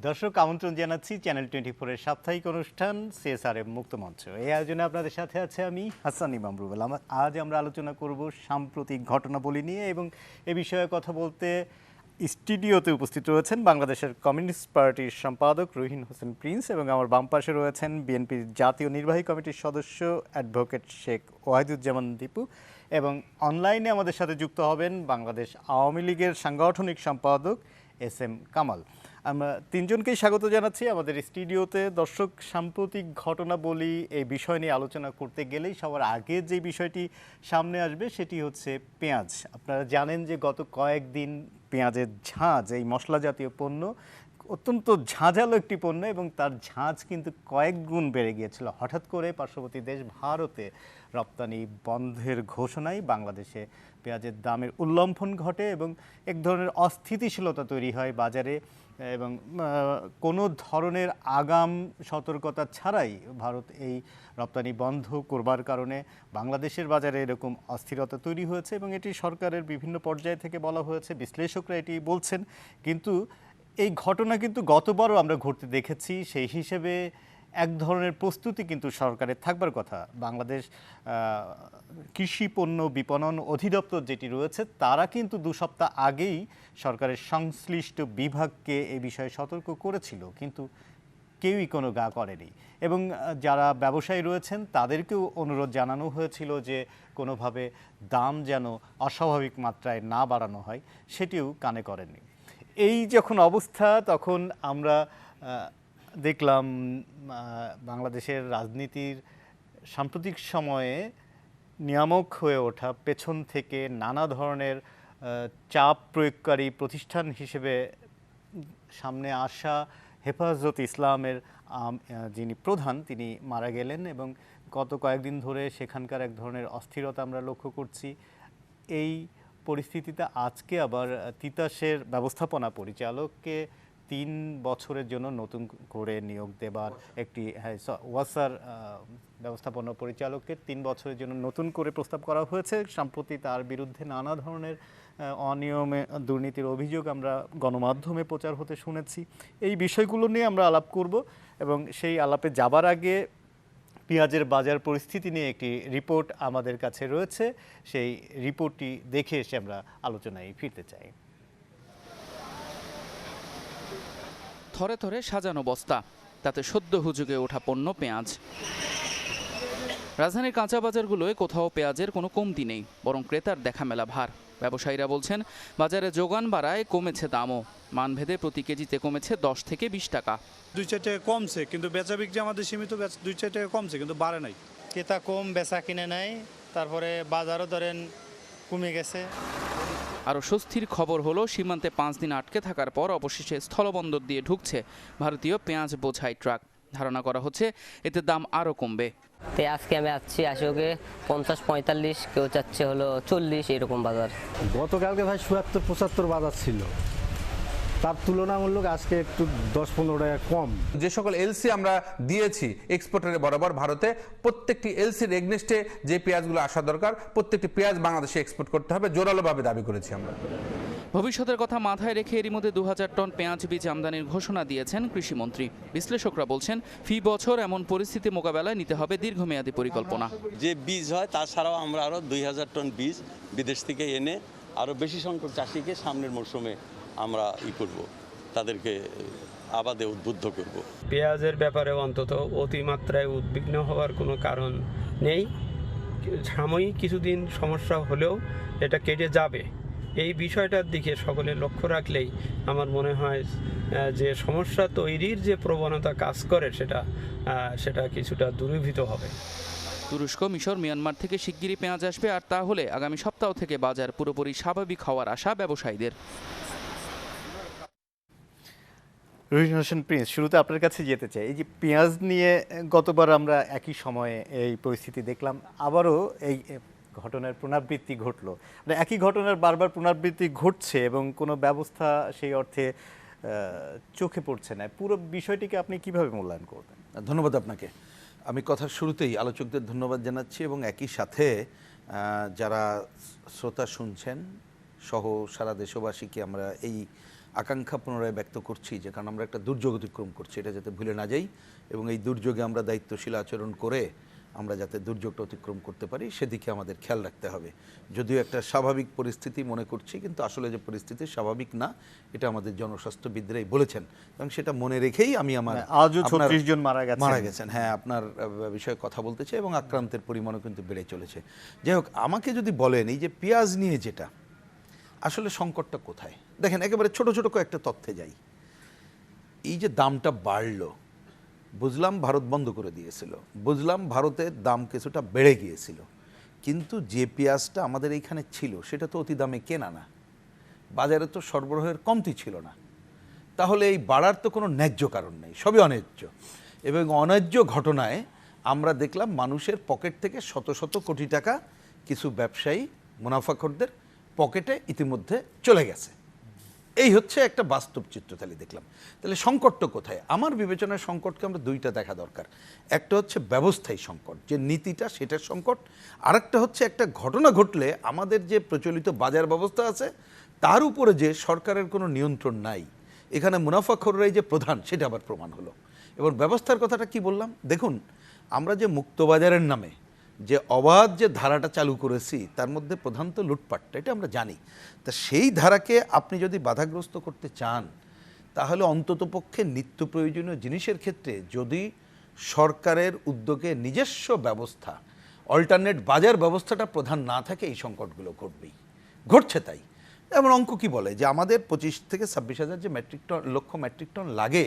দর্শক আমন্ত্রণ জানাচ্ছি চ্যানেল 24 এর সাপ্তাহিক অনুষ্ঠান সিএসআরএম মুক্ত মঞ্চ। এই আয়োজনে আপনাদের সাথে আছে আমি হাসান ইমাম রুবেল। আজ আমরা আলোচনা করব সাম্প্রতিক ঘটনাবলী নিয়ে এবং এ বিষয়ে কথা বলতে স্টুডিওতে উপস্থিত রয়েছেন বাংলাদেশের কমিউনিস্ট পার্টির সম্পাদক রুহিন হোসেন প্রিন্স এবং আমার বাম পাশে রয়েছেন বিএনপির জাতীয় নির্বাহী কমিটির সদস্য অ্যাডভোকেট শেখ ওয়াহিদুজ্জামান দীপু এবং অনলাইনে আমাদের সাথে যুক্ত হবেন বাংলাদেশ আওয়ামী লীগের সাংগঠনিক সম্পাদক এস.এম. কামাল। আমরা তিনজনকেই স্বাগত জানাচ্ছি আমাদের স্টুডিওতে। দর্শক, সাম্প্রতিক ঘটনাবলী এই বিষয় নিয়ে আলোচনা করতে গেলেই সবার আগে যে বিষয়টি সামনে আসবে সেটি হচ্ছে পেঁয়াজ। আপনারা জানেন যে গত কয়েকদিন পেঁয়াজের ঝাঁজ, এই মশলা জাতীয় পণ্য অত্যন্ত ঝাঁঝালো একটি পণ্য এবং তার ঝাঁজ কিন্তু কয়েক গুণ বেড়ে গিয়েছিল। হঠাৎ করে পার্শ্ববর্তী দেশ ভারতে রপ্তানি বন্ধের ঘোষণায় বাংলাদেশে পেঁয়াজের দামের উল্লম্ফন ঘটে এবং এক ধরনের অস্থিতিশীলতা তৈরি হয় বাজারে এবং কোনো ধরনের আগাম সতর্কতা ছাড়াই ভারত এই রপ্তানি বন্ধ করবার কারণে বাংলাদেশের বাজারে এরকম অস্থিরতা তৈরি হয়েছে এবং এটি সরকারের বিভিন্ন পর্যায় থেকে বলা হয়েছে, বিশ্লেষকরা এটি বলছেন। কিন্তু এই ঘটনা কিন্তু গতবারও আমরা ঘটতে দেখেছি, সেই হিসেবে এক ধরনের প্রস্তুতি কিন্তু সরকারের থাকবার কথা। বাংলাদেশ কৃষি পণ্য বিপণন অধিদপ্তর যেটি রয়েছে তারা কিন্তু 2 সপ্তাহ আগেই সরকারের সংশ্লিষ্ট বিভাগকে এই বিষয়ে সতর্ক করেছিল, কিন্তু কেউই কোনো গা করেনি এবং যারা ব্যবসায়ী রয়েছেন তাদেরকেও অনুরোধ জানানো হয়েছিল যে কোনোভাবে দাম যেন অস্বাভাবিক মাত্রায় না বাড়ানো হয়, সেটিও কানে করেননি। এই যখন অবস্থা তখন আমরা দেখলাম বাংলাদেশের রাজনীতির সাম্প্রতিক সময়ে নিয়ামক হয়ে ওঠা, পেছন থেকে নানা ধরনের চাপ প্রয়োগকারী প্রতিষ্ঠান হিসেবে সামনে আসা হেফাজত ইসলামের যিনি প্রধান তিনি মারা গেলেন এবং গত কয়েকদিন ধরে সেখানকার এক ধরনের অস্থিরতা আমরা লক্ষ্য করছি। এই পরিস্থিতিতে আজকে আবার তিতাসের ব্যবস্থাপনা পরিচালককে 3 বছরের জন্য নতুন করে নিয়োগ দেবার একটি ওয়াসার ব্যবস্থাপনা পরিচালককে 3 বছরের জন্য নতুন করে প্রস্তাব করা হয়েছে। সম্প্রতি তার বিরুদ্ধে নানা ধরনের অনিয়মে দুর্নীতির অভিযোগ আমরা গণমাধ্যমে প্রচার হতে শুনেছি। এই বিষয়গুলো নিয়ে আমরা আলাপ করব এবং সেই আলাপে যাবার আগে পেঁয়াজের বাজার পরিস্থিতি নিয়ে একটি রিপোর্ট আমাদের কাছে রয়েছে, সেই রিপোর্টটি দেখে এসে আমরা আলোচনায় ফিরতে চাই। থরে থরে সাজানো বস্তা, তাতে সদ্য হুজুগে ওঠা পণ্য পেঁয়াজ। রাজধানীর কাঁচা বাজারগুলোয় কোথাও পেঁয়াজের কোনো কমতি নেই, বরং ক্রেতার দেখা মেলা ভার। ব্যবসায়ীরা বলছেন বাজারে যোগান বাড়ায় কমেছে দামও, মানভেদে প্রতি কেজিতে কমেছে 10 থেকে 20 টাকা। 2-4 টাকা কমছে, কিন্তু বেচা বিক্রি আমাদের সীমিত, 2-4 টাকা কমছে কিন্তু বাড়ে নাই। ক্রেতা কম, বেচা কিনে নাই, তারপরে বাজারও ধরেন কমে গেছে। আরও স্বস্তির খবর হলো সীমান্তে 5 দিন আটকে থাকার পর অবশেষে স্থলবন্দর দিয়ে ঢুকছে ভারতীয় পেঁয়াজ বোঝাই ট্রাক। ধারণা করা হচ্ছে এতে দাম আরও কমবে। আজকে আমি আসছি ওকে 50-45, কেউ চাচ্ছে হলো 40, এরকম বাজার। গতকালকে ভাই 77-75 বাজার ছিল, তার তুলনামূলক আজকে একটু 10-15 টাকা কম। যে সকল এলসি আমরা দিয়েছি এক্সপোর্টারে বরাবর ভারতে, প্রত্যেকটি এলসির এগনেস্টে যে পেঁয়াজগুলো আসা দরকার প্রত্যেকটি পেঁয়াজ বাংলাদেশে এক্সপোর্ট করতে হবে, জোরালোভাবে দাবি করেছি আমরা। ভবিষ্যতের কথা মাথায় রেখে এরই মধ্যে 2000 টন পেঁয়াজ বীজ আমদানির ঘোষণা দিয়েছেন কৃষিমন্ত্রী। বিশ্লেষকরা বলছেন ফি বছর এমন পরিস্থিতি মোকাবেলায় নিতে হবে দীর্ঘমেয়াদী পরিকল্পনা। যে বীজ হয় তাছাড়াও আমরা আরও 2000 টন বীজ বিদেশ থেকে এনে আরও বেশি সংখ্যক চাষিকে সামনের মরশুমে আমরা করব, তাদেরকে আবাদে উদ্বুদ্ধ করব। পেঁয়াজের ব্যাপারে অন্তত অতিমাত্রায় উদ্বিগ্ন হওয়ার কোনো কারণ নেই। সাময়িক কিছুদিন সমস্যা হলেও এটা কেটে যাবে, এই বিষয়টার দিকে সকলে লক্ষ্য রাখলেই আমার মনে হয় যে সমস্যা তৈরির যে প্রবণতা কাজ করে সেটা কিছুটা দূরীভূত হবে। তুরস্ক, মিশর, মিয়ানমার থেকে শিগগিরই পেঁয়াজ আসবে, আর তাহলে আগামী সপ্তাহ থেকে বাজার পুরোপুরি স্বাভাবিক হওয়ার আশা ব্যবসায়ীদের। রুহিন হোসেন প্রিন্স, শুরুতে আপনার কাছে যেতে চাই। এই যে পেঁয়াজ নিয়ে গতবার আমরা একই সময়ে এই পরিস্থিতি দেখলাম, আবারও এই ঘটনার পুনরাবৃত্তি ঘটলো, মানে একই ঘটনার বারবার পুনরাবৃত্তি ঘটছে এবং কোনো ব্যবস্থা সেই অর্থে চোখে পড়ছে না। পুরো বিষয়টিকে আপনি কিভাবে মূল্যায়ন করবেন? ধন্যবাদ আপনাকে। আমি কথার শুরুতেই আলোচকদের ধন্যবাদ জানাচ্ছি এবং একই সাথে যারা শ্রোতা শুনছেন সহ সারা দেশবাসীকে আমরা এই আকাঙ্ক্ষা পুনরায় ব্যক্ত করছি যে কারণ আমরা একটা দুর্যোগ অতিক্রম করছি, এটা যাতে ভুলে না যাই এবং এই দুর্যোগে আমরা দায়িত্বশীল আচরণ করে আমরা যাতে দুর্যোগটা অতিক্রম করতে পারি সেদিকে আমাদের খেয়াল রাখতে হবে। যদিও একটা স্বাভাবিক পরিস্থিতি মনে করছি, কিন্তু আসলে যে পরিস্থিতি স্বাভাবিক না এটা আমাদের জনস্বাস্থ্যবিদরাই বলেছেন এবং সেটা মনে রেখেই আমি আমার আজও 36 জন মারা গেছেন হ্যাঁ আপনার বিষয়ে কথা বলতে চাই এবং আক্রান্তের পরিমাণও কিন্তু বেড়ে চলেছে। যাই হোক, আমাকে যদি বলেন এই যে পেঁয়াজ নিয়ে যেটা আসলে সংকটটা কোথায়, দেখেন একেবারে ছোট ছোট কয়েকটা তথ্যে যাই। এই যে দামটা বাড়লো, বুঝলাম ভারত বন্ধ করে দিয়েছিল, বুঝলাম ভারতের দাম কিছুটা বেড়ে গিয়েছিল, কিন্তু যে পেঁয়াজটা আমাদের এইখানে ছিল সেটা তো অতি দামে কেনা না, বাজারে তো সরবরাহের কমতি ছিল না, তাহলে এই বাড়ার তো কোনো ন্যায্য কারণ নেই, সবই অন্যায্য। এবং অন্যায্য ঘটনায় আমরা দেখলাম মানুষের পকেট থেকে শত শত কোটি টাকা কিছু ব্যবসায়ী মুনাফাখোরদের পকেটে ইতিমধ্যে চলে গেছে। এই হচ্ছে একটা বাস্তব চিত্র তাহলে দেখলাম। তাহলে সংকটটা কোথায়? আমার বিবেচনায় সংকটকে আমরা দুইটা দেখা দরকার। একটা হচ্ছে ব্যবস্থায় সংকট, যে নীতিটা সেটার সংকট, আরেকটা হচ্ছে একটা ঘটনা ঘটলে আমাদের যে প্রচলিত বাজার ব্যবস্থা আছে তার উপরে যে সরকারের কোনো নিয়ন্ত্রণ নাই, এখানে মুনাফাখোররাই যে প্রধান সেটা আবার প্রমাণ হলো। এবং ব্যবস্থার কথাটা কি বললাম, দেখুন আমরা যে মুক্তবাজারের নামে যে অবাধ যে ধারাটা চালু করেছি তার মধ্যে প্রধানত লুটপাটটা, এটা আমরা জানি। তা সেই ধারাকে আপনি যদি বাধাগ্রস্ত করতে চান তাহলে অন্ততপক্ষে নিত্য প্রয়োজনীয় জিনিসের ক্ষেত্রে যদি সরকারের উদ্যোগে নিজস্ব ব্যবস্থা, অল্টারনেট বাজার ব্যবস্থাটা প্রধান না থাকে এই সংকটগুলো ঘটবেই, ঘটছে তাই। এমন অঙ্ক কি বলে যে আমাদের 25 থেকে 26,000 যে লক্ষ মেট্রিক টন লাগে,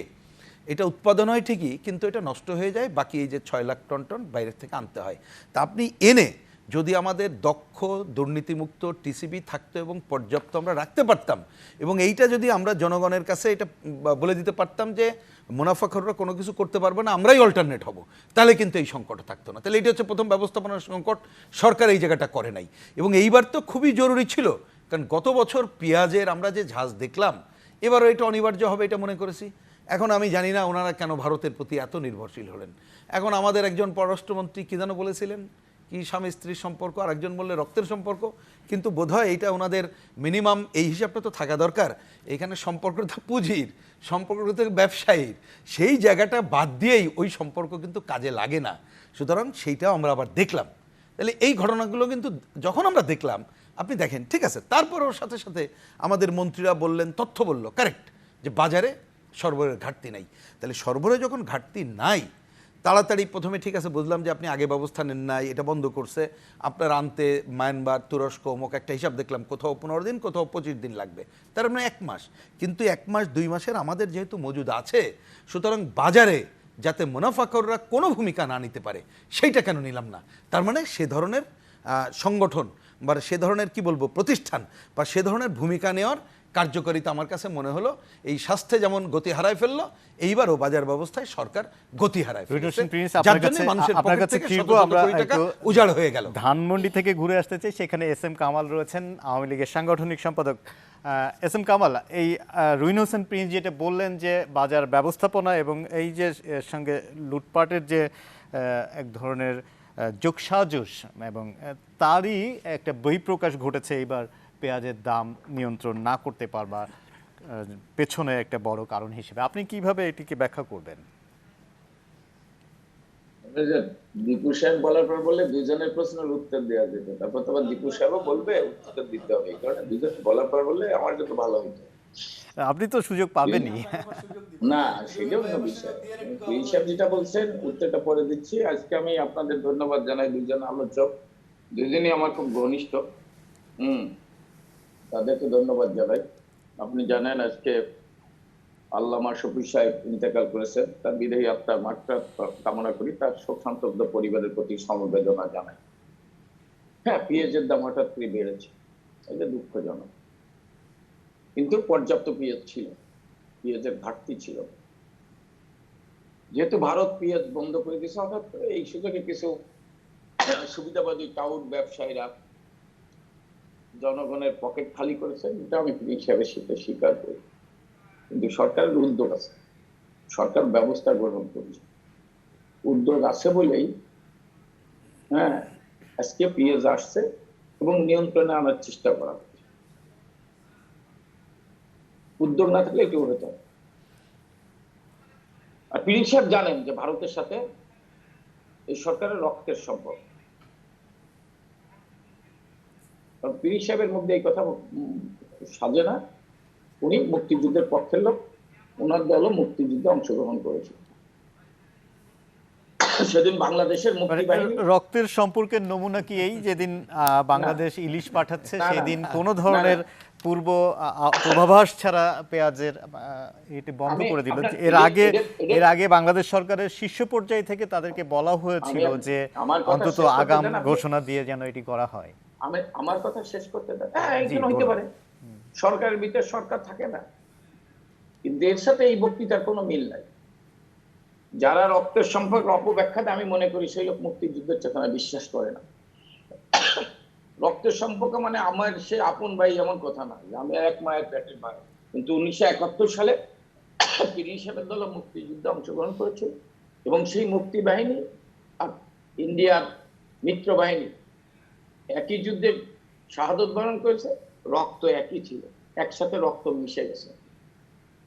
এটা উৎপাদন হয় ঠিকই, কিন্তু এটা নষ্ট হয়ে যায়, বাকি এই যে 6 লাখ টন বাইরের থেকে আনতে হয়। তা আপনি এনে যদি আমাদের দক্ষ দুর্নীতিমুক্ত টিসিবি থাকতো এবং পর্যাপ্ত আমরা রাখতে পারতাম, এবং এইটা যদি আমরা জনগণের কাছে এটা বলে দিতে পারতাম যে মুনাফাখোররা কোনো কিছু করতে পারবে না, আমরাই অল্টারনেট হব, তাহলে কিন্তু এই সংকট থাকতো না। তাহলে এটা হচ্ছে প্রথম ব্যবস্থাপনার সংকট, সরকার এই জায়গাটা করে নাই। এবং এইবার তো খুবই জরুরি ছিল, কারণ গত বছর পেঁয়াজের আমরা যে ঝাঁজ দেখলাম, এবারও এটা অনিবার্য হবে এটা মনে করেছি। এখন আমি জানি না ওনারা কেন ভারতের প্রতি এত নির্ভরশীল হলেন। এখন আমাদের একজন পররাষ্ট্রমন্ত্রী কী যেন বলেছিলেন, কি স্বামী স্ত্রীর সম্পর্ক, আর একজন বললে রক্তের সম্পর্ক, কিন্তু বোধহয় এইটা ওনাদের মিনিমাম এই হিসাবটা তো থাকা দরকার। এখানে সম্পর্কটা পুঁজির, সম্পর্কটা থেকে ব্যবসায়ীর, সেই জায়গাটা বাদ দিয়েই ওই সম্পর্ক কিন্তু কাজে লাগে না। সুতরাং সেইটাও আমরা আবার দেখলাম। তাহলে এই ঘটনাগুলো কিন্তু যখন আমরা দেখলাম, আপনি দেখেন ঠিক আছে, তারপরেও সাথে সাথে আমাদের মন্ত্রীরা বললেন, তথ্য বলল কারেক্ট যে বাজারে সরবরাহের ঘাটতি নাই। তাহলে সরবরাহে যখন ঘাটতি নাই, তাড়াতাড়ি প্রথমে ঠিক আছে বুঝলাম যে আপনি আগে ব্যবস্থা নেন নাই, এটা বন্ধ করছে, আপনার আনতে মায়ানমার, তুরস্ক, অমুক একটা হিসাব দেখলাম, কোথাও 15 দিন, কোথাও 25 দিন লাগবে, তার মানে 1 মাস। কিন্তু 1 মাস 2 মাসের আমাদের যেহেতু মজুদ আছে, সুতরাং বাজারে যাতে মুনাফাখোররা কোনো ভূমিকা না নিতে পারে সেইটা কেন নিলাম না? তার মানে সে ধরনের সংগঠন বা সে ধরনের কি বলবো প্রতিষ্ঠান বা সে ধরনের ভূমিকা নেওয়ার কার্যকারিতা আমার কাছে মনে হলো এই স্বাস্থ্যে যেমন গতি হারায় ফেললো, এইবারও বাজার ব্যবস্থায় সরকার গতি হারায় ফেলছে, যার জন্য মানুষের পকেট থেকে শত শত কোটি টাকা উজাড় হয়ে গেল। ধানমন্ডি থেকে ঘুরে আসতে চাই, সেখানে SM কামাল রয়েছেন, আওয়ামী লীগের সাংগঠনিক সম্পাদক। SM কামাল, এই রুইন হোসেন প্রিন্স যেটা বললেন যে বাজার ব্যবস্থাপনা এবং এই যে সঙ্গে লুটপাটের যে এক ধরনের যোগসাজশ এবং তারই একটা বহিঃপ্রকাশ ঘটেছে এইবার পেঁয়াজের দাম নিয়ন্ত্রণ না করতে পারবার পেছনে একটা বড় কারণ হিসেবে, আপনি কিভাবে এটিকে ব্যাখ্যা করবেন? দীপু সাহেব বলার পর বললে দুজনের প্রশ্নের উত্তর দেওয়া যেত, তারপর তো আবার দীপু সাহেবও বলবে, উত্তর দিতে হবে, এই কারণে দুজন বলার পর বললে আমার জন্য ভালো হইতো। আপনি তো সুযোগ পাবেনই না, সেটাও একটা বিষয়। এই সাহেব যেটা বলছেন উত্তরটা পরে দিচ্ছি। আজকে আমি আপনাদের ধন্যবাদ জানাই, দুজন আলোচক, দুজনই আমার খুব ঘনিষ্ঠ, তাদেরকে ধন্যবাদ জানাই। আপনি জানেন আজকে আল্লামা শফি সাহেব ইন্তেকাল করেছেন, তার বিদায়ী আত্মার মাগফিরাত কামনা করি, তার শোক সন্তপ্ত পরিবারের প্রতি সমবেদনা জানাই। হ্যাঁ, পেঁয়াজের দাম হঠাৎ করে বেড়েছে, এটা দুঃখজনক, কিন্তু পর্যাপ্ত পেঁয়াজ ছিল, পেঁয়াজের ঘাটতি ছিল। যেহেতু ভারত পেঁয়াজ বন্ধ করে দিয়েছে, হঠাৎ করে এই সুযোগে কিছু সুবিধাবাদী টাউট ব্যবসায়ীরা জনগণের পকেট খালি করেছে, এটা আমি হিসাবে স্বীকার করি। কিন্তু সরকারের উদ্যোগ আছে, সরকার ব্যবস্থা গ্রহণ করছে, উদ্যোগ আছে বলেই হ্যাঁ আজকে পেঁয়াজ আসছে এবং নিয়ন্ত্রণে আনার চেষ্টা করা হচ্ছে। উদ্যোগ না থাকলে এটি হতো না। আর পীর সাহেব জানেন যে ভারতের সাথে এই সরকারের রক্তের সম্পর্ক। পীর সাহেবের মধ্যে এই কথা সাজে না। উনি মুক্তিযুদ্ধের পক্ষের লোক, ওনার দলও মুক্তিযুদ্ধে অংশগ্রহণ করেছে। সেদিন বাংলাদেশের মুক্তি বাহিনী রক্তের সম্পর্কের নমুনা কি এই যেদিন বাংলাদেশ ইলিশ পাঠাচ্ছে সেদিন কোনো ধরনের পূর্ব পূর্বাভাস ছাড়া পেঁয়াজের এটি বন্ধ করে দিল? এর আগে বাংলাদেশ সরকারের শীর্ষ পর্যায় থেকে তাদেরকে বলা হয়েছিল যে অন্তত আগাম ঘোষণা দিয়ে যেন এটি করা হয়। আমার কথা শেষ করতে দেন। হ্যাঁ, এখানে হইতে পারে, সরকারের ভিতরে সরকার থাকে না, কিন্তু এর সাথে এই বক্তৃতার কোনো মিল নাই। যারা রক্তের সম্পর্কে অপব্যাখ্যাতে আমি মনে করি সেই লোক মুক্তিযুদ্ধের চেতনা বিশ্বাস করে না। রক্তের সম্পর্ক মানে আমার সে আপন ভাই এমন কথা না, আমি এক মায়ের পেটের ভাই। কিন্তু 1971 সালে পীর সাহেবের দল মুক্তিযুদ্ধে অংশগ্রহণ করেছিল এবং সেই মুক্তি বাহিনী আর ইন্ডিয়ার মিত্র বাহিনী একই যুদ্ধে শাহাদত বরণ করেছে, রক্ত একই ছিল, একসাথে রক্ত মিশে গেছে।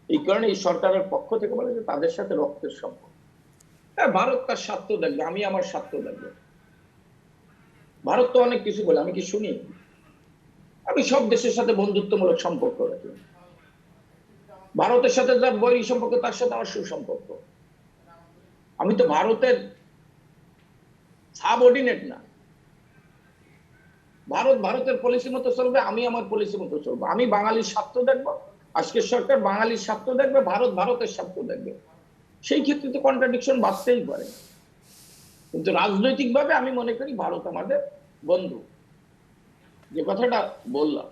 এই কারণে এই সরকারের পক্ষ থেকে বলে যে তাদের সাথে রক্তের সম্পর্ক। হ্যাঁ, ভারত তার স্বার্থ দেখবে, আমি আমার স্বার্থ দেখবো। ভারত তো অনেক কিছু বলে, আমি কি শুনি? আমি সব দেশের সাথে বন্ধুত্বমূলক সম্পর্ক রাখি। ভারতের সাথে যার বৈরী সম্পর্ক তার সাথে আমার সুসম্পর্ক। আমি তো ভারতের সাবঅর্ডিনেট না। ভারত ভারতের পলিসি মতো চলবে, আমি আমার পলিসি মতো চলবো। আমি বাঙালির স্বার্থ দেখবো, আজকের সরকার বাঙালির স্বার্থ দেখবে, ভারত ভারতের স্বার্থ দেখবে। সেই ক্ষেত্রে তো কন্ট্রাডিকশন বাঁচতেই পারে, কিন্তু রাজনৈতিকভাবে আমি মনে করি ভারত আমাদের বন্ধু। যে কথাটা বললাম,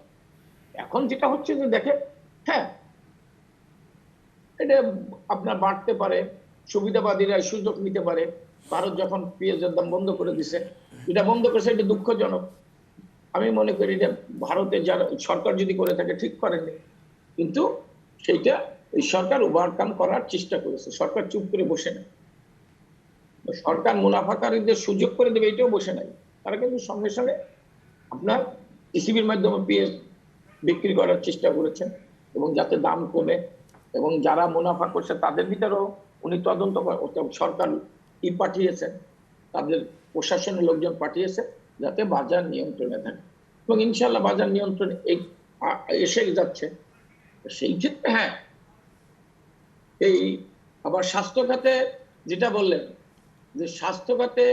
এখন যেটা হচ্ছে যে দেখে, হ্যাঁ এটা আপনার বাড়তে পারে, সুবিধাবাদীরা সুযোগ নিতে পারে। ভারত যখন পেঁয়াজের দাম বন্ধ করে দিছে, এটা বন্ধ করেছে, এটা দুঃখজনক। আমি মনে করি যে ভারতের যারা সরকার যদি করে থাকে ঠিক করেনি, কিন্তু সেইটা এই সরকার ওভারকাম করার চেষ্টা করেছে। সরকার চুপ করে বসে নেই, সরকার মুনাফাকারীদের সুযোগ করে দেবে এটাও বসে নাই। তারা কিন্তু সঙ্গে সঙ্গে আপনার ইসিবির মাধ্যমে পেঁয়াজ বিক্রি করার চেষ্টা করেছেন এবং যাতে দাম কমে, এবং যারা মুনাফা করছে তাদের ভিতরেও উনি তদন্ত সরকার পাঠিয়েছেন, তাদের প্রশাসনের লোকজন পাঠিয়েছে যাতে বাজার নিয়ন্ত্রণে থাকে, এবং ইনশাল্লাহ বাজার নিয়ন্ত্রণে এসে যাচ্ছে। সেই ক্ষেত্রে হ্যাঁ, এই আবার স্বাস্থ্য খাতে যেটা বললেন যে স্বাস্থ্য খাতে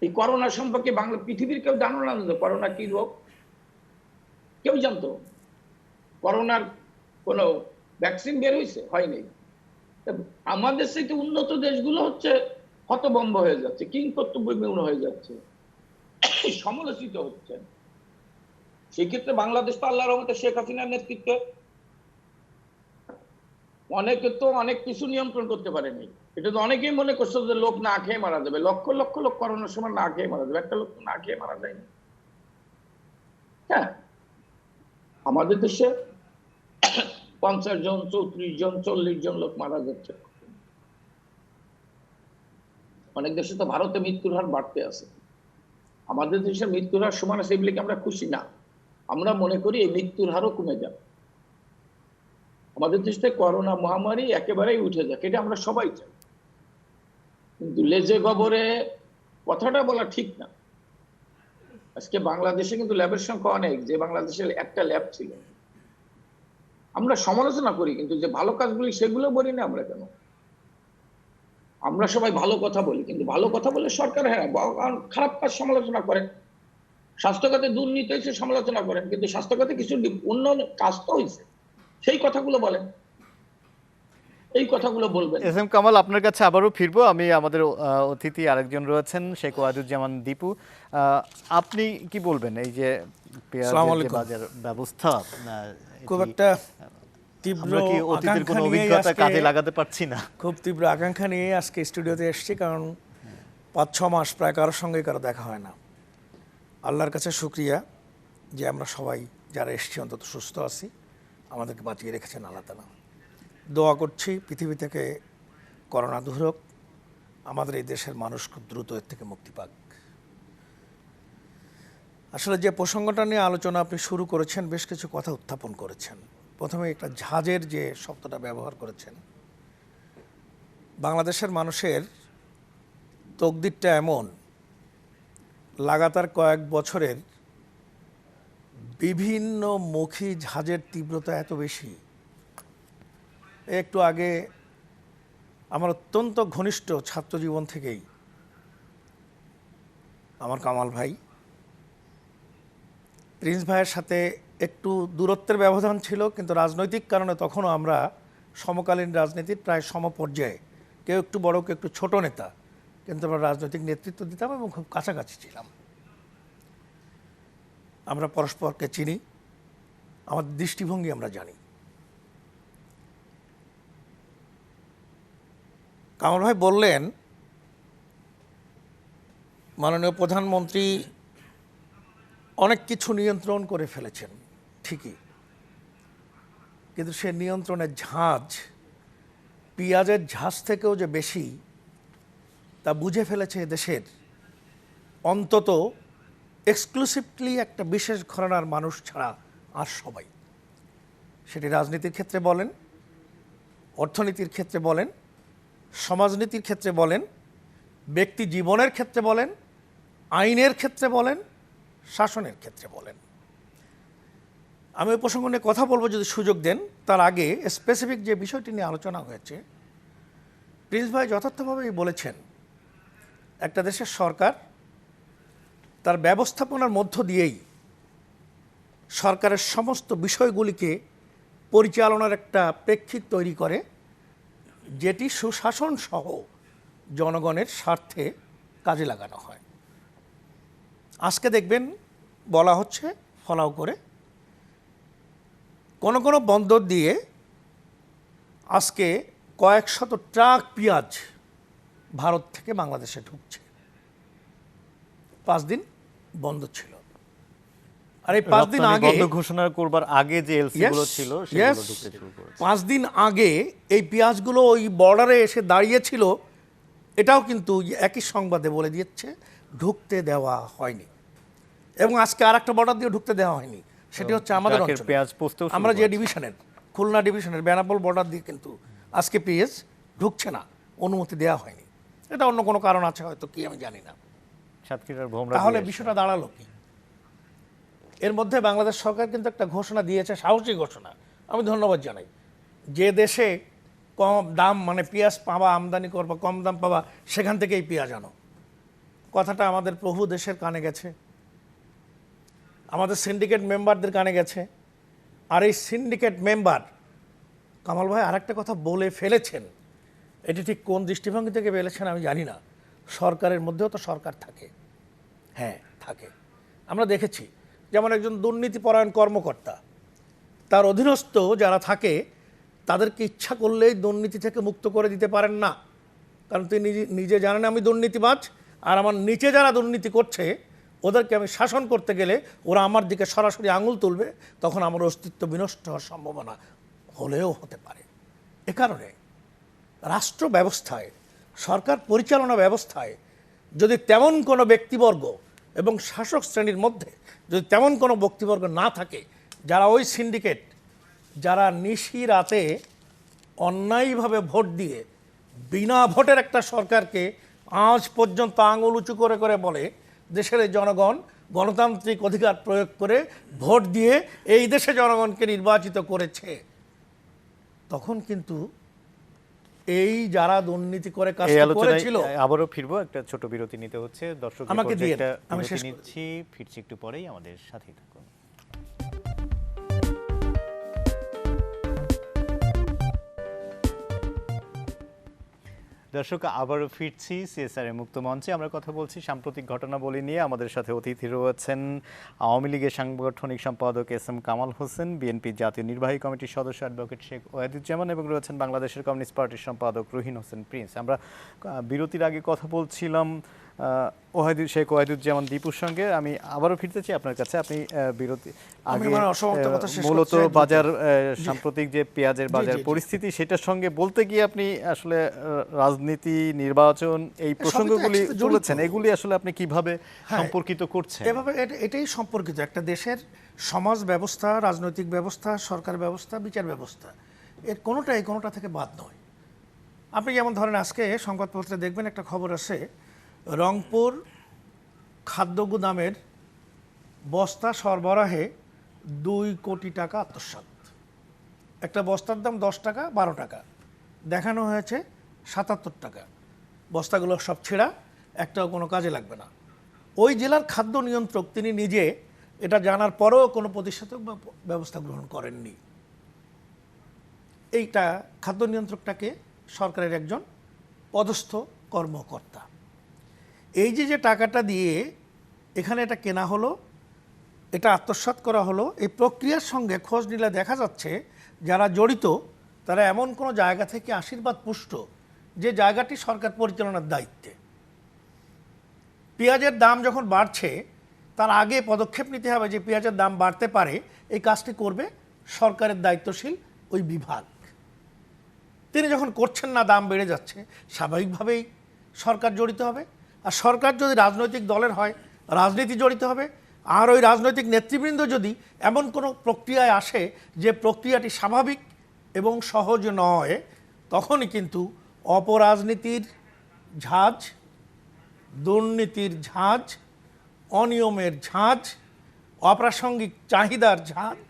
এই করোনা সম্পর্কে বাংলা পৃথিবীর কেউ জানো না করোনা কি রোগ, কেউ জানতো? করোনার কোনো ভ্যাকসিন বের হয়েছে? হয়নি। আমাদের সেই উন্নত দেশগুলো হচ্ছে হতভম্ব হয়ে যাচ্ছে, কিংকর্তব্যবিমূঢ় হয়ে যাচ্ছে, সমালোচিত হচ্ছে। সেই ক্ষেত্রে বাংলাদেশ তো আল্লাহর রহমতে শেখ হাসিনার নেতৃত্বে অনেকে তো অনেক কিছু নিয়ন্ত্রণ করতে পারেনি। এটা তো অনেকেই মনে করছে যে লোক না খেয়ে মারা যাবে, লক্ষ লক্ষ লোক করোনার সময় না খেয়ে মারা যাবে, একটা লোক না খেয়ে মারা যায়নি। হ্যাঁ, আমাদের দেশে 50 জন, 34 জন, 40 জন লোক মারা যাচ্ছে। অনেক দেশে তো ভারতে মৃত্যুর হার বাড়তে আছে, আমাদের দেশের মৃত্যুর হার সমান আছে বলে কি আমরা খুশি না? আমরা মনে করি এই মৃত্যুর হারও কমে যাবে, আমাদের দেশে করোনা মহামারী একেবারেই উঠে যাক, এটা আমরা সবাই চাই। কিন্তু লেজে গবরে কথাটা বলা ঠিক না। আজকে বাংলাদেশে কিন্তু ল্যাবের সংখ্যা অনেক, যে বাংলাদেশের একটা ল্যাব ছিল। আমরা সমালোচনা করি, কিন্তু যে ভালো কাজগুলি সেগুলো বলি না আমরা কেন? আমরা সবাই ভালো কথা বলি, কিন্তু ভালো কথা বলে সরকার হ্যাঁ খারাপ কাজ সমালোচনা করেন। স্বাস্থ্যখাতে দুর্নীতি হয়েছে সমালোচনা করেন, কিন্তু স্বাস্থ্যখাতে কিছু উন্নয়ন কাজ তো হয়েছে, সেই কথাগুলো বলেন, এই কথাগুলো বলবেন। এস এম কামাল, আপনার কাছে আবারও ফিরবো। আমি আমাদের অতিথি আরেকজন রয়েছেন শেখ ওয়াদুজ্জামান দীপু, আপনি কি বলবেন এই যে পেঁয়াজের বাজার ব্যবস্থা? খুব একটা তীব্র অতীতের কোনো অভিজ্ঞতা কাজে লাগাতে পারছি না, খুব তীব্র আকাঙ্ক্ষা নিয়ে আজকে স্টুডিওতে এসেছি, কারণ 5-6 মাস প্রায় কারোর সঙ্গে কারো দেখা হয় না। আল্লাহর কাছে শুকরিয়া যে আমরা সবাই যারা এসেছি অন্তত সুস্থ আছি, আমাদেরকে বাঁচিয়ে রেখেছেন আল্লাহ তাআলা। দোয়া করছি পৃথিবী থেকে করোনা দূর হোক, আমাদের এই দেশের মানুষ খুব দ্রুত এর থেকে মুক্তি পাক। আসলে যে প্রসঙ্গটা নিয়ে আলোচনা আপনি শুরু করেছেন, বেশ কিছু কথা উত্থাপন করেছেন। প্রথমে একটা ঝাঁজের যে শব্দটা ব্যবহার করেছেন, বাংলাদেশের মানুষের তকদিরটা এমন, লাগাতার কয়েক বছরের বিভিন্ন মুখী ঝাঁজের তীব্রতা এত বেশি। একটু আগে আমার অত্যন্ত ঘনিষ্ঠ ছাত্র জীবন থেকেই আমার কামাল ভাই, প্রিন্স ভাইয়ের সাথে একটু দূরত্বের ব্যবধান ছিল, কিন্তু রাজনৈতিক কারণে তখনও আমরা সমকালীন রাজনীতির প্রায় সমপর্যায়ে, কেউ একটু বড় কেউ একটু ছোট নেতা, কিন্তু আমরা রাজনৈতিক নেতৃত্ব দিতাম এবং খুব কাছাকাছি ছিলাম। আমরা পরস্পরকে চিনি, আমাদের দৃষ্টিভঙ্গি আমরা জানি। কামাল ভাই বললেন মাননীয় প্রধানমন্ত্রী অনেক কিছু নিয়ন্ত্রণ করে ফেলেছেন, ঠিকই, কিন্তু সে নিয়ন্ত্রণের ঝাঁজ পেঁয়াজের ঝাঁজ থেকেও যে বেশি তা বুঝে ফেলেছে দেশের অন্তত এক্সক্লুসিভলি একটা বিশেষ ঘরানার মানুষ ছাড়া আর সবাই। সেটি রাজনীতির ক্ষেত্রে বলেন, অর্থনীতির ক্ষেত্রে বলেন, সমাজনীতির ক্ষেত্রে বলেন, ব্যক্তি জীবনের ক্ষেত্রে বলেন, আইনের ক্ষেত্রে বলেন, শাসনের ক্ষেত্রে বলেন। আমি ওই প্রসঙ্গ নিয়ে কথা বলবো যদি সুযোগ দেন। তার আগে স্পেসিফিক যে বিষয়টি নিয়ে আলোচনা হয়েছে, প্রিন্স ভাই যথার্থভাবেই বলেছেন, একটা দেশের সরকার তার ব্যবস্থাপনার মধ্য দিয়েই সরকারের সমস্ত বিষয়গুলিকে পরিচালনার একটা প্রেক্ষিত তৈরি করে, যেটি সুশাসন সহ জনগণের স্বার্থে কাজে লাগানো হয়। আজকে দেখবেন বলা হচ্ছে ফলাও করে কোনো কোনো বন্দর দিয়ে আজকে কয়েক শত ট্রাক পেঁয়াজ ভারত থেকে বাংলাদেশে ঢুকছে। 5 দিন বন্ধ ছিল, আর এই 5 দিন আগে বন্ধ ঘোষণা করবার আগে যে এলসি গুলো ছিল সেগুলো ঢুকতে শুরু করেছে। 5 দিন আগে এই পেঁয়াজগুলো ওই বর্ডারে এসে দাঁড়িয়েছিল, এটাও কিন্তু একই সংবাদে বলে দিচ্ছে ঢুকতে দেওয়া হয়নি। এবং আজকে আর একটা বর্ডার দিয়ে ঢুকতে দেওয়া হয়নি, সেটি হচ্ছে আমাদের অঞ্চলে। আমরা যে ডিভিশনের, খুলনা ডিভিশনের বেনাপোল বর্ডার দিয়ে কিন্তু আজকে পেঁয়াজ ঢুকছে না, অনুমতি দেওয়া হয়নি। এটা অন্য কোনো কারণ আছে হয়তো, কি আমি জানি না। তাহলে বিষয়টা দাঁড়ালো কি? এর মধ্যে বাংলাদেশ সরকার কিন্তু একটা ঘোষণা দিয়েছে, সাহসী ঘোষণা, আমি ধন্যবাদ জানাই। যে দেশে কম দাম মানে পেঁয়াজ পাবা, আমদানি করবা, কম দাম পাবা, সেখান থেকেই পেঁয়াজ আনো। কথাটা আমাদের প্রভু দেশের কানে গেছে, আমাদের সিন্ডিকেট মেম্বারদের কানে গেছে। আর এই সিন্ডিকেট মেম্বার কামাল ভাই আরেকটা কথা বলে ফেলেছেন, এটি ঠিক কোন দৃষ্টিভঙ্গি থেকে বলেছেন আমি জানি না। সরকারের মধ্যেও তো সরকার থাকে, হ্যাঁ থাকে। আমরা দেখেছি যেমন একজন দুর্নীতিপরায়ণ কর্মকর্তা, তার অধীনস্থ যারা থাকে তাদেরকে ইচ্ছা করলেই দুর্নীতি থেকে মুক্ত করে দিতে পারেন না, কারণ তিনি নিজে জানেন আমি দুর্নীতিবাজ, আর আমার নিচে যারা দুর্নীতি করছে ওদেরকে আমি শাসন করতে গেলে ওরা আমার দিকে সরাসরি আঙুল তুলবে, তখন আমার অস্তিত্ব বিনষ্ট হওয়ার সম্ভাবনা হলেও হতে পারে। এ কারণে রাষ্ট্র ব্যবস্থায়, সরকার পরিচালনা ব্যবস্থায় যদি তেমন কোনো ব্যক্তিবর্গ এবং শাসক শ্রেণীর মধ্যে যদি তেমন কোনো ব্যক্তিবর্গ না থাকে যারা ওই সিন্ডিকেট, যারা নিশি রাতে অন্যায়ভাবে ভোট দিয়ে বিনা ভোটের একটা সরকারকে আজ পর্যন্ত আঙুল উঁচু করে করে বলে দেশের জনগণ গণতান্ত্রিক অধিকার প্রয়োগ করে ভোট দিয়ে এই দেশে জনগণকে নির্বাচিত করেছে, তখন কিন্তু এই যারা দুর্নীতি করে কাজ করেছিল। আবারও ফিরবো, একটা ছোট বিরতি নিতে হচ্ছে। দর্শক আমাকে দিয়ে আমি শেষ নিচ্ছি, ফিরছি একটু পরেই, আমাদের সাথেই থাকুন। দর্শক আবারও ফিরছি সিএসআর এর মুক্ত মঞ্চে। আমরা কথা বলছি সাম্প্রতিক ঘটনাবলী নিয়ে। আমাদের সাথে অতিথি রয়েছেন আওয়ামী লীগের সাংগঠনিক সম্পাদক S M Kamal Hossain, BNP জাতীয় নির্বাহী কমিটির সদস্য অ্যাডভোকেট শেখ ওয়াহিদুজ্জামান এবং রয়েছেন বাংলাদেশের কমিউনিস্ট পার্টির সম্পাদক রুহিন হোসেন প্রিন্স। আমরা বিরতির আগে কথা বলছিলাম শেখ ওয়াহিদুজ্জামান দীপুর সঙ্গে আমি আবারও ফিরতে চাই আপনার কাছে। আপনি বিরতি আগে মূলত বাজার সাম্প্রতিক যে পেঁয়াজের বাজার পরিস্থিতি সেটার সঙ্গে বলতে গিয়ে আপনি আসলে রাজনীতি, নির্বাচন এই প্রসঙ্গগুলি তুলেছেন, এগুলি আসলে আপনি কিভাবে সম্পর্কিত করছেন? এভাবে এটাই সম্পর্কিত। একটা দেশের সমাজ ব্যবস্থা, রাজনৈতিক ব্যবস্থা, সরকার ব্যবস্থা, বিচার ব্যবস্থা, এর কোনোটা থেকে বাদ নয়। আপনি যেমন ধরেন আজকে সংবাদপত্রে দেখবেন একটা খবর আছে, রংপুর খাদ্য গুদামের বস্তা সরবরাহে 2 কোটি টাকা আত্মসাৎ। একটা বস্তার দাম 10 টাকা, 12 টাকা, দেখানো হয়েছে 77 টাকা। বস্তাগুলো সব ছেঁড়া, একটাও কোনো কাজে লাগবে না। ওই জেলার খাদ্য নিয়ন্ত্রক তিনি নিজে এটা জানার পরেও কোনো প্রতিষেধক বা ব্যবস্থা গ্রহণ করেননি। এইটা খাদ্য নিয়ন্ত্রকটাকে সরকারের একজন পদস্থ কর্মকর্তা। এই যে টাকাটা দিয়ে এখানে এটা কেনা হলো, এটা আত্মসাৎ করা হলো, এই প্রক্রিয়ার সঙ্গে খোঁজ নিলে দেখা যাচ্ছে যারা জড়িত তারা এমন কোনো জায়গা থেকে আশীর্বাদ পুষ্ট যে জায়গাটি সরকার পরিচালনার দায়িত্বে। পেঁয়াজের দাম যখন বাড়ছে তার আগে পদক্ষেপ নিতে হবে যে পেঁয়াজের দাম বাড়তে পারে, এই কাজটি করবে সরকারের দায়িত্বশীল ওই বিভাগ। তিনি যখন করছেন না, দাম বেড়ে যাচ্ছে, স্বাভাবিকভাবেই সরকার জড়িত হবে। আর সরকার যদি রাজনৈতিক দলের হয়, রাজনীতি জড়িত হবে। আর ওই রাজনৈতিক নেতৃবৃন্দ যদি এমন কোনো প্রক্রিয়ায় আসে যে প্রক্রিয়াটি স্বাভাবিক এবং সহজ নয়, তখনই কিন্তু অপরাজনীতির ঝাঁজ, দুর্নীতির ঝাঁজ, অনিয়মের ঝাঁজ, অপ্রাসঙ্গিক চাহিদার ঝাঁজ,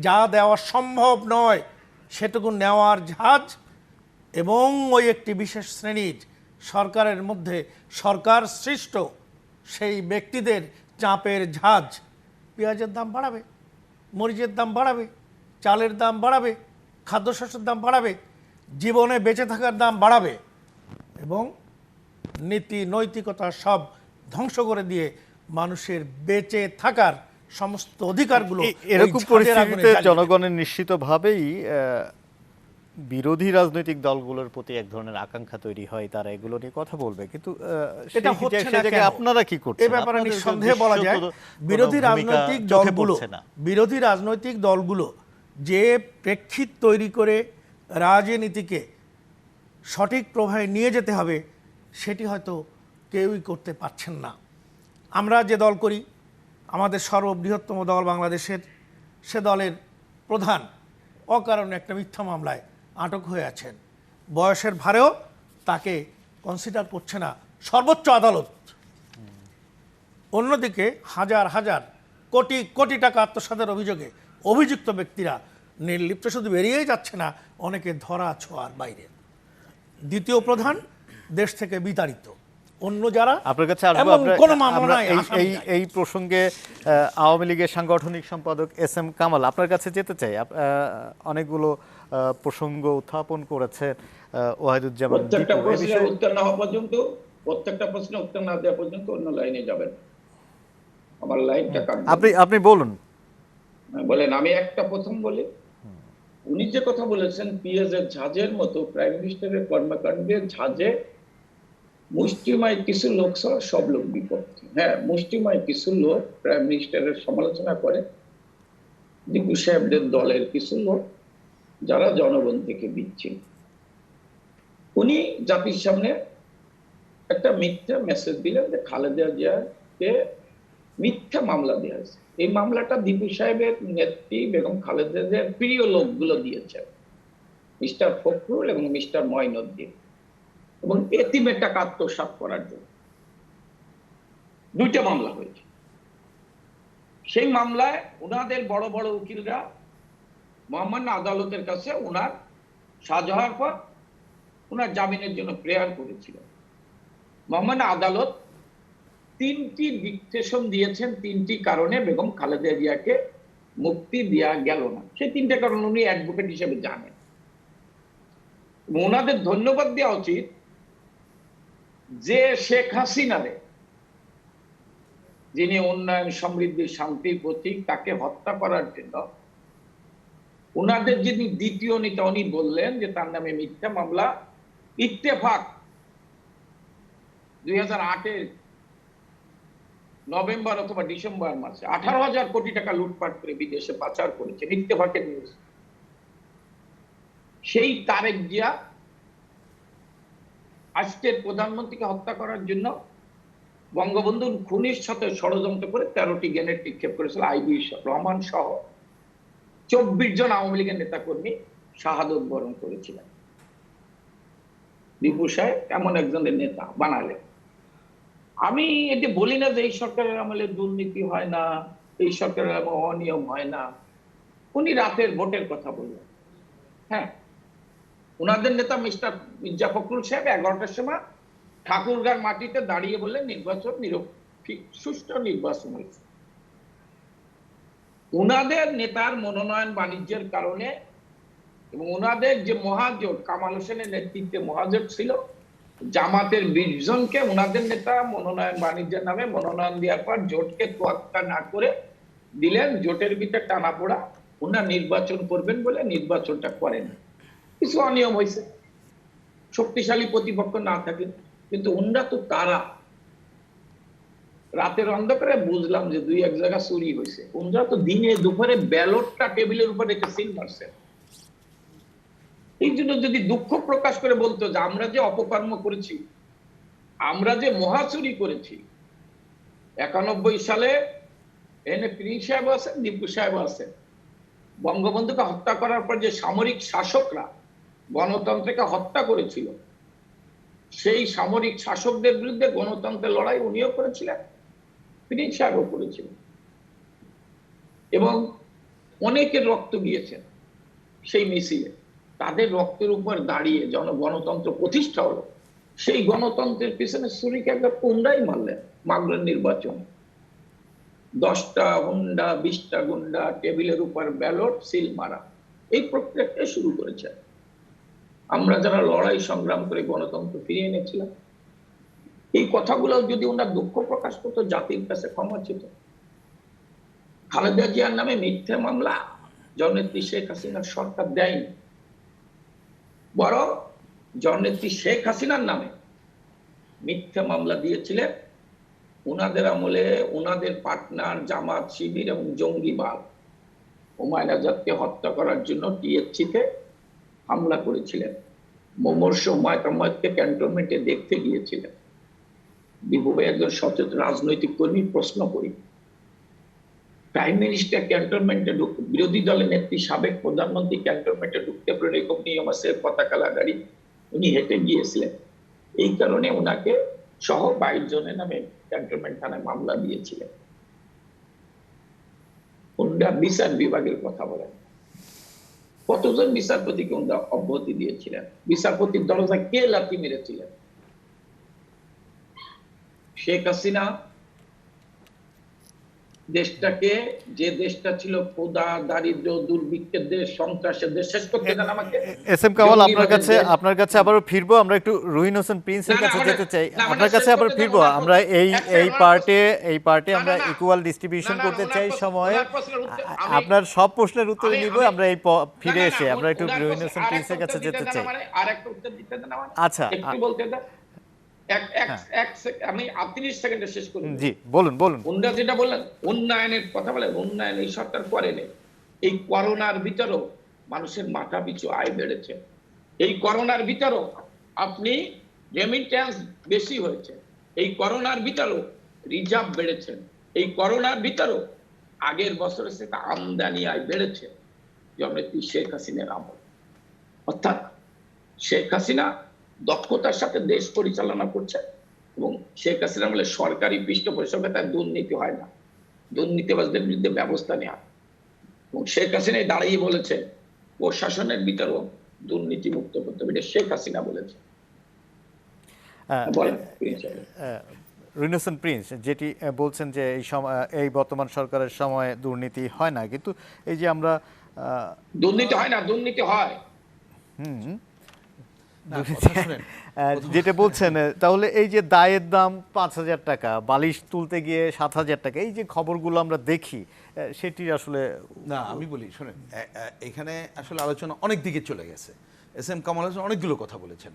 যা দেওয়া সম্ভব নয় সেটুকু নেওয়ার ঝাঁজ, এবং ওই একটি বিশেষ শ্রেণীর সরকারের মধ্যে সরকার সৃষ্ট সেই ব্যক্তিদের চাপের ঝাঁজ পেঁয়াজের দাম বাড়াবে, মরিচের দাম বাড়াবে, চালের দাম বাড়াবে, খাদ্যশস্যের দাম বাড়াবে, জীবনে বেঁচে থাকার দাম বাড়াবে, এবং নীতি নৈতিকতা সব ধ্বংস করে দিয়ে মানুষের বেঁচে থাকার সমস্ত অধিকারগুলো এরকম পরিস্থিতিতে জনগণের নিশ্চিতভাবেই বিরোধী রাজনৈতিক দলগুলোর প্রতি এক ধরনের আকাঙ্ক্ষা তৈরি হয়, তারা এগুলো নিয়ে কথা বলবে। কিন্তু এটা হচ্ছে না কেন? আপনারা কি করছেন? এই ব্যাপারে নিঃসন্দেহে বলা যায় বিরোধী রাজনৈতিক দলগুলো যে প্রেক্ষিত তৈরি করে রাজনীতিকে সঠিক প্রভাবে নিয়ে যেতে হবে সেটি হয়তো কেউই করতে পারছেন না। আমরা যে দল করি, আমাদের সর্ববৃহত্তম দল বাংলাদেশের, সে দলের প্রধান অকারণে একটা মিথ্যা মামলায় আটক হয়ে আছেন। বয়সের ভারেও তাকে কনসিডার করছে না সর্বোচ্চ আদালত। অন্যদিকে হাজার হাজার কোটি কোটি টাকা আত্মসাতের অভিযোগে অভিযুক্ত ব্যক্তিরা নির্লিপ্ত শুধু বেরিয়েই যাচ্ছে না, অনেকে ধরা ছোঁয়ার বাইরে। দ্বিতীয় প্রধান দেশ থেকে বিতাড়িত, অন্য যারা আপনার কাছে আসবো। এই প্রসঙ্গে আওয়ামী লীগের সাংগঠনিক সম্পাদক SM কামাল, আপনার কাছে যেতে চাই। অনেকগুলো প্রসঙ্গ উত্থাপন করেছে ওয়াহিদুজ্জামান। প্রত্যেকটা প্রশ্নের উত্তর না দেওয়া পর্যন্ত অন্য লাইনে যাবেন। আমার লাইনটা আপনি বলুন। বলেন। আমি একটা প্রথম বলি, উনি যে কথা বলেছেন পেঁয়াজের ঝাঁজের মতো প্রাইম মিনিস্টারের কর্মকাণ্ডের ঝাঁজে মুষ্টিময় কিছু লোক ছাড়া সব লোক বিপক্ষে। হ্যাঁ, মুষ্টিময় কিছু লোক প্রাইম মিনিস্টারের সমালোচনা করে, দীপু সাহেবদের দলের কিছু লোক যারা জনগণ থেকে বিচ্ছিন্ন। উনি জাতির সামনে একটা মিথ্যা মেসেজ দিলেন যে খালেদা জিয়াকে মিথ্যা মামলা দেওয়া হয়েছে। এই মামলাটা দীপু সাহেবের নেত্রী বেগম খালেদা জিয়ার প্রিয় লোকগুলো দিয়েছেন, মিস্টার ফখরুল এবং মিস্টার মঈনুদ্দিন, এবং এতিমের টাকা আত্মসাৎ করার জন্য 2টা মামলা হয়েছে। সেই মামলায় ওনাদের বড় বড় উকিলরা মহামান্য আদালতের কাছে ওনার সাজা হওয়ার পর ওনার জামিনের জন্য প্রেয়ার করেছিলেন। মহামান্য আদালত 3টি ডিক্টেশন দিয়েছেন, 3টি কারণে বেগম খালেদা জিয়াকে মুক্তি দেওয়া গেল না। সেই 3টা কারণ উনি অ্যাডভোকেট হিসেবে জানেন। ওনাদের ধন্যবাদ দেওয়া উচিত যে শেখ হাসিনারে, যিনি উন্নয়ন, সমৃদ্ধি, শান্তির প্রতীক, তাকে হত্যা করার জন্য ওনাদের যিনি দ্বিতীয় নেতা, উনি বললেন যে তার নামে মিথ্যা মামলা, ইত্তেফাক 2008-এর নভেম্বর অথবা ডিসেম্বর মাসে 18,000 কোটি টাকা লুটপাট করে বিদেশে পাচার করেছে, ইত্তেফাকের নিউজ। সেই তারেক জিয়া আজকের প্রধানমন্ত্রীকে হত্যা করার জন্য বঙ্গবন্ধুর খুনির সাথে ষড়যন্ত্র করে 13টি গ্রেনেড নিক্ষেপ করেছিল। আইবি রহমান সহ 24 জন আওয়ামী লীগের নেতা কর্মী শাহাদত বরণ করেছিলেন। দীপু সাহেব এমন একজনের নেতা বানালেন। আমি এটি বলি না যে এই সরকারের আমলে দুর্নীতি হয় না, এই সরকারের আমলে অনিয়ম হয় না। উনি রাতের ভোটের কথা বললেন। হ্যাঁ, উনাদের নেতা মিস্টার মির্জা ফখরুল সাহেব 11টার সময় ঠাকুরগাঁর মাটিতে দাঁড়িয়ে বললেন নির্বাচন নিরপেক্ষ সুষ্ঠু নির্বাচন হয়েছে। উনাদের নেতার মনোনয়ন বাণিজ্যের কারণে এবং ওনাদের যে মহাজোট, কামাল হোসেনের নেতৃত্বে মহাজোট ছিল, জামাতের 20 জনকে ওনাদের নেতা মনোনয়ন বাণিজ্যের নামে মনোনয়ন দেওয়ার পর জোটকে তোয়াক্কা না করে দিলেন। জোটের ভিতরে টানাপোড়া, ওনারা নির্বাচন করবেন বলে নির্বাচনটা করেন। কিছু অনিয়ম হয়েছে, শক্তিশালী প্রতিপক্ষ না থাকে, কিন্তু ওনারা তো তারা রাতের অন্ধকারে বুঝলাম যে 2-1 জায়গা চুরি হয়েছে। ওনারা তো দিনে দুপুরে ব্যালটটা টেবিলের উপর রেখে সিল মারছে। এই জন্য যদি দুঃখ প্রকাশ করে বলতো যে আমরা যে অপকর্ম করেছি, আমরা যে মহাচুরি করেছি। 91 সালে এনে প্রিন্স সাহেব আছেন, দীপু সাহেব আছেন। বঙ্গবন্ধুকে হত্যা করার পর যে সামরিক শাসকরা গণতন্ত্রকে হত্যা করেছিল, সেই সামরিক শাসকদের বিরুদ্ধে গণতন্ত্রের লড়াই উনিও করেছিলেন, প্রিন্স সাহেবও করেছিলেন। এবং অনেকের রক্ত গিয়েছেন সেই মিছিলে। তাদের রক্তের উপর দাঁড়িয়ে যখন গণতন্ত্র প্রতিষ্ঠা হলো, সেই গণতন্ত্রের পিছনে ছুরিকে একটা পুন্ডাই মারলেন। মাগলেন নির্বাচন, 10টা গুন্ডা 20টা গুন্ডা টেবিলের উপর ব্যালট সিল মারা, এই প্রক্রিয়াটা শুরু করেছে। আমরা যারা লড়াই সংগ্রাম করে গণতন্ত্র ফিরিয়ে এনেছিলাম, এই কথাগুলো যদি ওনার দুঃখ প্রকাশ করতো, জাতির কাছে ক্ষমা চেত। খালেদা জিয়ার নামে মিথ্যে মামলা জননেত্রী শেখ হাসিনার সরকার দেয়নি, বরং জননেত্রী শেখ হাসিনার নামে মিথ্যে মামলা দিয়েছিলেন। ওনাদের আমলে ওনাদের পার্টনার জামাত, শিবির এবং জঙ্গিবাদ হুমায়ুন আজাদকে হত্যা করার জন্য টিএসসিতে হামলা করেছিলেন। মুমূর্ষু হুমায়ুন আহমেদকে ক্যান্টনমেন্টে দেখতে গিয়েছিলেন। দীপু ভাই একজন সচেতন রাজনৈতিক কর্মী, প্রশ্ন করি, প্রাইম মিনিস্টার ক্যান্টনমেন্টে বিরোধী দলের নেত্রী সাবেক প্রধানমন্ত্রী ক্যান্টনমেন্টে ঢুকতে পারেন এরকম নিয়ম আছে, পতাকা লাগাড়ি, উনি হেঁটে গিয়েছিলেন। এই কারণে ওনাকে সহ 22 জনের নামে ক্যান্টনমেন্ট থানায় মামলা দিয়েছিলেন। ওনারা বিচার বিভাগের কথা বলেন, কতজন বিচারপতিকে ওনারা অব্যাহতি দিয়েছিলেন? বিচারপতির দরজা কে লাথি মেরেছিলেন? শেখ হাসিনা দেশটাকে, যে দেশটা ছিল ক্ষুধা, দারিদ্র, দুর্ভিক্ষের দেশ, সন্ত্রাসের দেশ, শেষ করতে দেন আমাকে। এস এম কামাল, আপনার কাছে আবারও ফিরবো। আমরা একটু রহিন হোসেন প্রিন্সের কাছে যেতে চাই। আপনার কাছে আবার ফিরবো। আমরা এই পার্টে আমরা ইকুয়াল ডিস্ট্রিবিউশন করতে চাই সময়। আপনার সব প্রশ্নের উত্তর নিব আমরা এই ফিরে এসে। আমরা একটু রহিন হোসেন প্রিন্সের কাছে যেতে চাই। আরেকটা উত্তর দিতে দেন আমাকে। আচ্ছা, একটু বলতে দেন। আমি 30 সেকেন্ডে শেষ করি। জি, বলুন। উন্নয়ন যেটা বললেন, উন্নয়নের কথা বলেন, উন্নয়ন এই সরকার করেনি। এই করোনার ভিতরেও মানুষের মাথা পিছু আয় বেড়েছে। এই করোনার ভিতরেও আপনি রেমিটেন্স বেশি হয়েছে। এই করোনার ভিতরেও রিজার্ভ বেড়েছে। এই করোনার ভিতরেও আগের বছরের থেকে আমদানি আয় বেড়েছে, জননেত্রী শেখ হাসিনার আমল। অর্থাৎ শেখ হাসিনা দক্ষতার সাথে দেশ পরিচালনা করছে এবং শেখ হাসিনা বলে সরকারি পৃষ্ঠপোষকতায় তার দুর্নীতি হয় না, দুর্নীতিবাজদের বিরুদ্ধে ব্যবস্থা নেওয়া। এবং শেখ হাসিনাই দাঁড়িয়ে বলেছে প্রশাসনের ভিতরেও দুর্নীতি মুক্ত করতে হবে, এটা শেখ হাসিনা বলেছে। রহিন হোসেন প্রিন্স যেটি বলছেন যে এই বর্তমান সরকারের সময় দুর্নীতি হয় না, কিন্তু এই যে আমরা দুর্নীতি হয় না, দুর্নীতি হয়। যেটা বলছেন, তাহলে এই যে দায়ের দাম 5,000 টাকা, বালিশ তুলতে গিয়ে 7,000 টাকা, এই যে খবরগুলো আমরা দেখি, সেটি আসলে না, আমি বলি শোনেন, এখানে আসলে আলোচনা অনেক দিকে চলে গেছে। এস এম কামাল হোসেন অনেকগুলো কথা বলেছেন।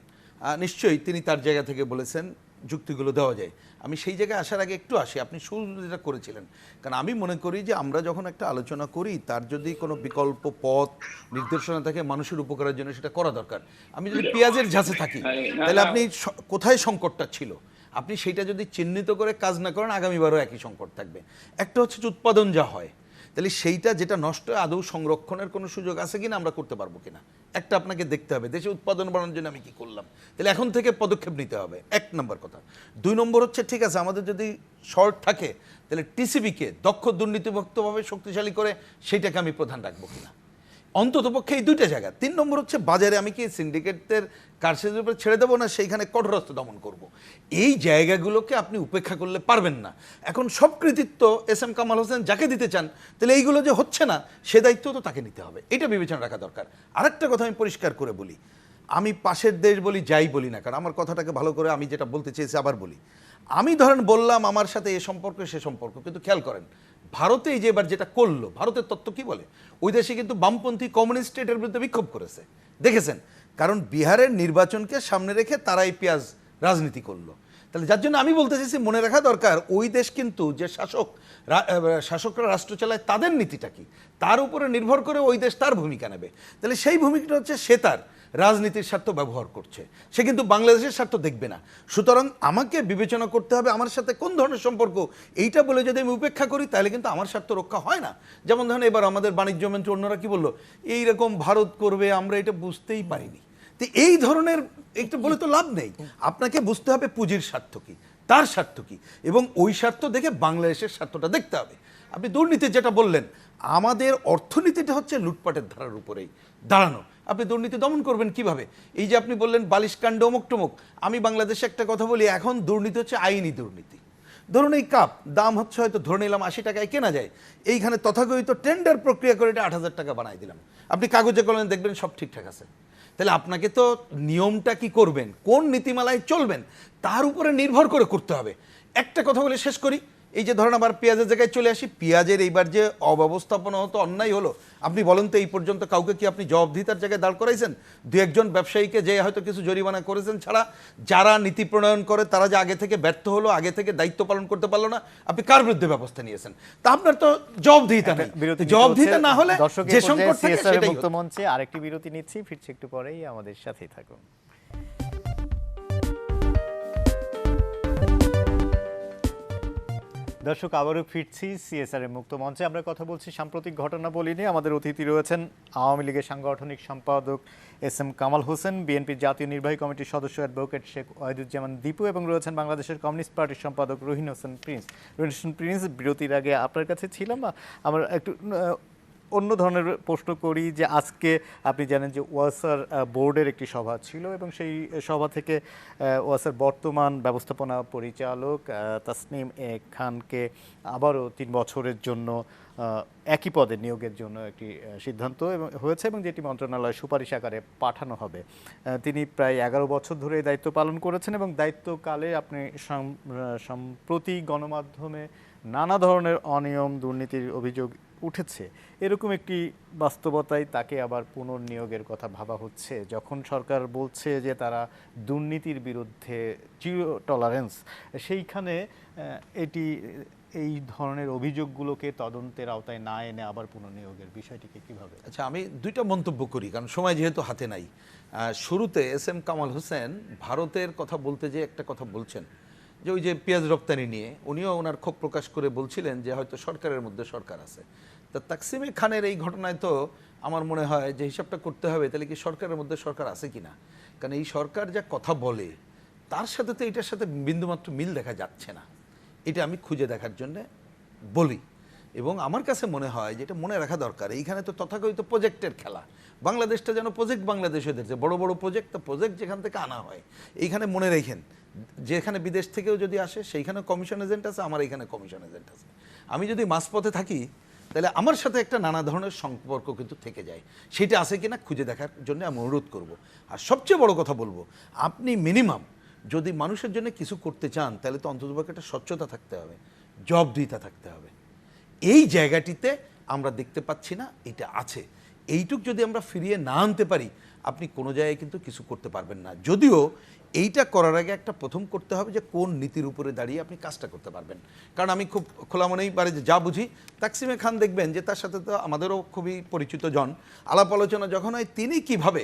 নিশ্চয়ই তিনি তার জায়গা থেকে বলেছেন যুক্তিগুলো দেওয়া যায়। আমি সেই জায়গায় আসার আগে একটু আসি, আপনি শুরু যেটা করেছিলেন, কারণ আমি মনে করি যে আমরা যখন একটা আলোচনা করি তার যদি কোনো বিকল্প পথ নির্দেশনা থাকে মানুষের উপকারের জন্য, সেটা করা দরকার। আমি যদি পেঁয়াজের ঝাঁসে থাকি তাহলে আপনি কোথায় সংকটটা ছিল আপনি সেইটা যদি চিহ্নিত করে কাজ না করেন, আগামীবারও একই সংকট থাকবে। একটা হচ্ছে যে উৎপাদন যা হয়, তাহলে সেইটা যেটা নষ্ট হয় আদৌ সংরক্ষণের কোনো সুযোগ আছে কিনা, আমরা করতে পারবো কিনা, একটা আপনাকে দেখতে হবে। দেশে উৎপাদন বাড়ানোর জন্য আমি কি করলাম, তাহলে এখন থেকে পদক্ষেপ নিতে হবে, 1 নম্বর কথা। 2 নম্বর হচ্ছে ঠিক আছে আমাদের যদি শর্ট থাকে তাহলে টিসিবিকে দক্ষ দুর্নীতিমুক্তভাবে শক্তিশালী করে সেইটাকে আমি প্রধান রাখবো কিনা, অন্ততপক্ষে এই 2টা জায়গা। 3 নম্বর হচ্ছে বাজারে আমি কি সিন্ডিকেটের কারসাজির উপরে ছেড়ে দেবো না সেইখানে কঠোরস্থ দমন করব। এই জায়গাগুলোকে আপনি উপেক্ষা করলে পারবেন না। এখন সব কৃতিত্ব SM কামাল হোসেন যাকে দিতে চান, তাহলে এইগুলো যে হচ্ছে না সে দায়িত্ব তো তাকে নিতে হবে, এটা বিবেচনা রাখা দরকার। আরেকটা কথা আমি পরিষ্কার করে বলি, আমি পাশের দেশ বলি যাই বলি না, কারণ আমার কথাটাকে ভালো করে আমি যেটা বলতে চেয়েছি আবার বলি। আমি ধরেন বললাম আমার সাথে এ সম্পর্ক সে সম্পর্ক, কিন্তু খেয়াল করেন ভারতে এই যে এবার যেটা করলো, ভারতের তত্ত্ব কি বলে, ওই দেশে কিন্তু বামপন্থী কমিউনিস্ট স্টেটের বিরুদ্ধে বিক্ষোভ করেছে, দেখেছেন? কারণ বিহারের নির্বাচনকে সামনে রেখে তারা এই পেঁয়াজ রাজনীতি করলো। তাহলে যার জন্য আমি বলতে চাইছি মনে রাখা দরকার ওই দেশ কিন্তু যে শাসকরা রাষ্ট্র চালায় তাদের নীতিটা কি, তার উপরে নির্ভর করে ওই দেশ তার ভূমিকা নেবে। তাহলে সেই ভূমিকাটা হচ্ছে সে তার রাজনীতির স্বার্থ ব্যবহার করছে, সে কিন্তু বাংলাদেশের স্বার্থ দেখবে না। সুতরাং আমাকে বিবেচনা করতে হবে আমার সাথে কোন ধরনের সম্পর্ক, এইটা বলে যদি আমি উপেক্ষা করি তাহলে কিন্তু আমার স্বার্থ রক্ষা হয় না। যেমন ধরেন এবার আমাদের বাণিজ্য মন্ত্রী অন্যরা কি বললো, এইরকম ভারত করবে, আমরা এটা বুঝতেই পারিনি। তো এই ধরনের একটা বলে তো লাভ নেই, আপনাকে বুঝতে হবে পুঁজির স্বার্থ কি, তার স্বার্থ কি, এবং ওই স্বার্থ দেখে বাংলাদেশের স্বার্থটা দেখতে হবে। আপনি দুর্নীতির যেটা বললেন, আমাদের অর্থনীতিটা হচ্ছে লুটপাটের ধারার উপরেই দাঁড়ানো। আপনি দুর্নীতি দমন করবেন কিভাবে? এই যে আপনি বললেন বালিশকাণ্ড অমুক টমুক, আমি বাংলাদেশে একটা কথা বলি, এখন দুর্নীতি হচ্ছে আইনি দুর্নীতি। ধরুন এই কাপ দাম হচ্ছে হয়তো ধরে নিলাম 80 টাকায় কেনা যায়, এইখানে তথাকথিত টেন্ডার প্রক্রিয়া করে এটা 8000 টাকা বানাই দিলাম, আপনি কাগজে কলমে দেখবেন সব ঠিকঠাক আছে। তাহলে আপনাকে তো নিয়মটা কি করবেন, কোন নীতিমালায় চলবেন, তার উপরে নির্ভর করে করতে হবে। একটা কথা বলে শেষ করি, এই যে ধরেন আবার পেঁয়াজের জায়গায় চলে আসি, পেঁয়াজের এইবার যে অব্যবস্থাপনা হতো, অন্যায় হলো, আপনি বলেন তো এই পর্যন্ত কাউকে কি আপনি জবাবদিহিতার জায়গায় দাঁড় করাইছেন? 2-1 ব্যবসায়ীকে যে হয়তো কিছু জরিমানা করেছেন ছাড়া, যারা নীতি প্রণয়ন করে তারা যে আগে থেকে ব্যর্থ হলো, আগে থেকে দায়িত্ব পালন করতে পারলো না, আপনি কার বিরুদ্ধে ব্যবস্থা নিয়েছেন? তা আপনার তো জবাবদিহিতা নেই। জবাবদিহিতা না হলে যে সংকট থাকে সেটাই মুক্ত মঞ্চে আরেকটি বিরতি নিচ্ছি, ফিরছি একটু পরেই, আমাদের সাথেই থাকুন। দর্শক আবারও ফিরছি CSR মুক্ত মঞ্চে। আমরা কথা বলছি সাম্প্রতিক ঘটনাবলী নিয়ে। আমাদের অতিথি রয়েছেন আওয়ামী লীগের সাংগঠনিক সম্পাদক SM কামাল হোসেন, বিএনপির জাতীয় নির্বাহী কমিটির সদস্য অ্যাডভোকেট শেখ ওয়াহিদুজ্জামান দীপু, এবং রয়েছেন বাংলাদেশের কমিউনিস্ট পার্টির সম্পাদক রহিন হোসেন প্রিন্স। বিরতির আগে আপনার কাছে ছিলাম, আমরা একটু অন্য ধরনের প্রশ্ন করি যে আজকে আপনি জানেন যে ওয়াসার বোর্ডের একটি সভা ছিল, এবং সেই সভা থেকে ওয়াসার বর্তমান ব্যবস্থাপনা পরিচালক তাসনিম খানকে আবারও 3 বছরের জন্য একই পদে নিয়োগের জন্য একটি সিদ্ধান্ত হয়েছে, এবং যেটি মন্ত্রণালয় সুপারিশ আকারে পাঠানো হবে। তিনি প্রায় 11 বছর ধরে এই দায়িত্ব পালন করেছেন, এবং দায়িত্বকালে আপনি সম্প্রতি গণমাধ্যমে নানা ধরনের অনিয়ম দুর্নীতির অভিযোগ উঠেছে। এরকম একটি বাস্তবতায় তাকে আবার পুনর্নিয়োগের কথা ভাবা হচ্ছে, যখন সরকার বলছে যে তারা দুর্নীতির বিরুদ্ধে জিরো টলারেন্স, সেইখানে এই ধরনের অভিযোগগুলোকে তদন্তের আওতায় না এনে আবার পুনর্নিয়োগের বিষয়টিকে কিভাবে? আচ্ছা, আমি 2টা মন্তব্য করি, কারণ সময় যেহেতু হাতে নাই। শুরুতে SM কামাল হোসেন ভারতের কথা বলতে যে একটা কথা বলছেন, যে ওই যে পেঁয়াজ রপ্তানি নিয়ে উনিও ওনার ক্ষোভ প্রকাশ করে বলছিলেন যে হয়তো সরকারের মধ্যে সরকার আছে। তা তাকসিমে খানের এই ঘটনায় তো আমার মনে হয় যে হিসাবটা করতে হবে, তাহলে কি সরকারের মধ্যে সরকার আছে কিনা, কারণ এই সরকার যা কথা বলে তার সাথে তো এটার সাথে বিন্দুমাত্র মিল দেখা যাচ্ছে না। এটা আমি খুঁজে দেখার জন্য বলি, এবং আমার কাছে মনে হয় যেটা মনে রাখা দরকার, এইখানে তো তথাকথিত প্রজেক্টের খেলা। বাংলাদেশটা যেন প্রজেক্ট বাংলাদেশ হয়ে যাচ্ছে, বড় বড় প্রজেক্ট, প্রজেক্ট যেখান থেকে আনা হয়। এইখানে মনে রেখেন, যেখানে বিদেশ থেকেও যদি আসে সেইখানে কমিশন এজেন্ট আছে, আমার এখানে কমিশন এজেন্ট আছে। আমি যদি মাঝপথে থাকি তাহলে আমার সাথে একটা নানা ধরনের সম্পর্ক কিন্তু থেকে যায়, সেটা আছে কিনা খুঁজে দেখার জন্য আমি অনুরোধ করব। আর সবচেয়ে বড় কথা বলবো, আপনি মিনিমাম যদি মানুষের জন্য কিছু করতে চান তাহলে তো অন্ততপক্ষে একটা স্বচ্ছতা থাকতে হবে, জবাবদিহিতা থাকতে হবে। এই জায়গাটিতে আমরা দেখতে পাচ্ছি না, এটা আছে। এইটুক যদি আমরা ফিরিয়ে না আনতে পারি, আপনি কোনো জায়গায় কিন্তু কিছু করতে পারবেন না। যদিও এইটা করার আগে একটা প্রথম করতে হবে যে কোন নীতির উপরে দাঁড়িয়ে আপনি কাজটা করতে পারবেন। কারণ আমি খুব খোলা মনেই পারে যে যা বুঝি, তাকসিমে খান দেখবেন যে তার সাথে তো আমাদেরও খুবই পরিচিত জন, আলাপ আলোচনা যখন হয় তিনি কিভাবে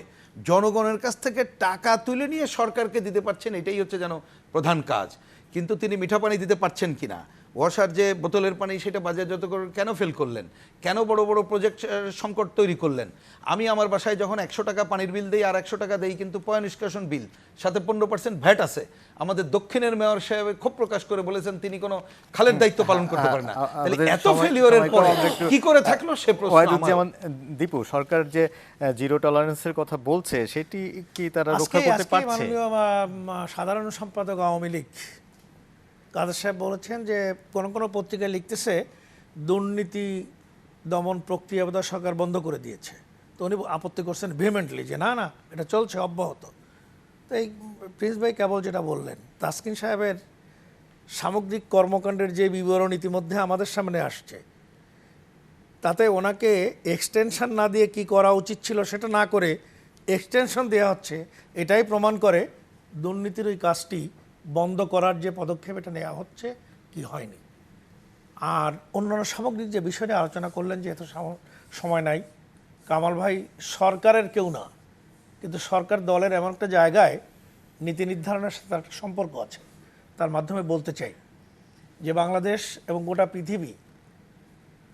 জনগণের কাছ থেকে টাকা তুলে নিয়ে সরকারকে দিতে পারছেন, এটাই হচ্ছে যেন প্রধান কাজ। কিন্তু তিনি মিঠা পানি দিতে পারছেন কিনা, ওয়াসার যে বোতলের পানি সেটা বাজারজাত করে কেন ফেল করলেন, কেন বড় বড় প্রজেক্ট সংকট তৈরি করলেন। আমি আমার বাসায় যখন 100 টাকা পানির বিল দিই আর 100 টাকা দেই কিন্তু পয় নিষ্কাশন বিল, সাথে 15% ভ্যাট আছে। আমাদের দক্ষিণের মেয়র সাহেব ক্ষোভ প্রকাশ করে বলেছেন তিনি কোনো খালের দায়িত্ব পালন করতে পারেন না। তাহলে এত ফেলিওরের পরে কি করে থাকলো সে প্রশ্ন। যেমন দীপু, সরকার যে জিরো টলারেন্সের কথা বলছে সেটি কি তারা রক্ষা করতে পারছে? সাধারণ সম্পাদক আওয়ামী লীগ কাদের সাহেব বলেছেন যে কোন কোন পত্রিকায় লিখতেছে দুর্নীতি দমন প্রক্রিয়া বোধহয় সরকার বন্ধ করে দিয়েছে। তো উনি আপত্তি করছেন ভেহেমেন্টলি যে না না এটা চলছে অব্যাহত। তো এই প্রিন্স ভাই কেবল যেটা বললেন, তাসকিন সাহেবের সামগ্রিক কর্মকাণ্ডের যে বিবরণ ইতিমধ্যে আমাদের সামনে আসছে, তাতে ওনাকে এক্সটেনশন না দিয়ে কি করা উচিত ছিল সেটা না করে এক্সটেনশন দেওয়া হচ্ছে, এটাই প্রমাণ করে দুর্নীতির ওই কাজটি বন্ধ করার যে পদক্ষেপ এটা নেওয়া হচ্ছে কি হয়নি। আর অন্যান্য সামগ্রিক যে বিষয়টা আলোচনা করলেন যে এত সময় নাই, কামাল ভাই সরকারের কেউ না, কিন্তু সরকার দলের এমন একটা জায়গায় নীতি নির্ধারণের সাথে একটা সম্পর্ক আছে। তার মাধ্যমে বলতে চাই যে বাংলাদেশ এবং গোটা পৃথিবী